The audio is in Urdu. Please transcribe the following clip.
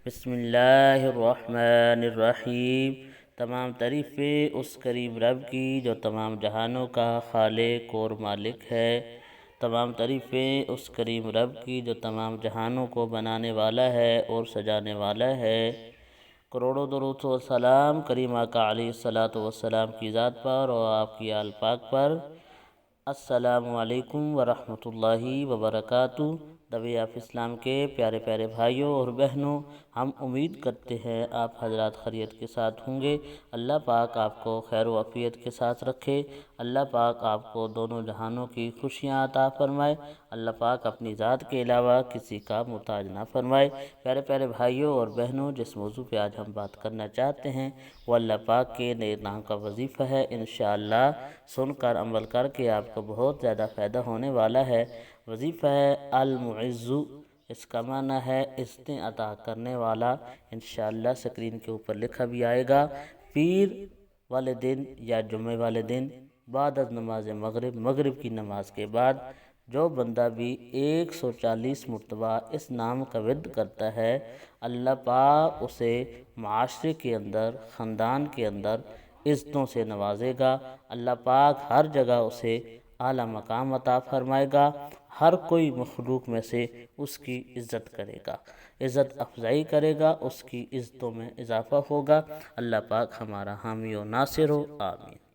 بسم اللہ الرحمن الرحیم۔ تمام تعریفیں اس کریم رب کی جو تمام جہانوں کا خالق اور مالک ہے۔ تمام تعریفیں اس کریم رب کی جو تمام جہانوں کو بنانے والا ہے اور سجانے والا ہے۔ کروڑوں درود و سلام کریم آقا علیہ الصلوۃ والسلام کی ذات پر اور آپ کی آل پاک پر۔ السلام علیکم ورحمۃ اللہ وبرکاتہ۔ دعویٰ اسلام کے پیارے پیارے بھائیوں اور بہنوں، ہم امید کرتے ہیں آپ حضرات خیریت کے ساتھ ہوں گے۔ اللہ پاک آپ کو خیر و عافیت کے ساتھ رکھے۔ اللہ پاک آپ کو دونوں جہانوں کی خوشیاں عطا فرمائے۔ اللہ پاک اپنی ذات کے علاوہ کسی کا محتاج نہ فرمائے۔ پیارے پیارے بھائیوں اور بہنوں، جس موضوع پہ آج ہم بات کرنا چاہتے ہیں وہ اللہ پاک کے نیک نام کا وظیفہ ہے۔ انشاءاللہ سن کر عمل کر کے آپ کو بہت زیادہ فائدہ ہونے والا ہے۔ وظیفہ ہے المعز، اس کا معنی ہے عزتیں عطا کرنے والا۔ انشاءاللہ سکرین کے اوپر لکھا بھی آئے گا۔ پیر والے دن یا جمعے والے دن بعد از نماز مغرب کی نماز کے بعد جو بندہ بھی 140 مرتبہ اس نام کا ورد کرتا ہے، اللہ پاک اسے معاشرے کے اندر، خاندان کے اندر عزتوں سے نوازے گا۔ اللہ پاک ہر جگہ اسے اعلیٰ مقام عطا فرمائے گا۔ ہر کوئی مخلوق میں سے اس کی عزت کرے گا، عزت افزائی کرے گا، اس کی عزتوں میں اضافہ ہوگا۔ اللہ پاک ہمارا حامی و ناصر ہو، آمین۔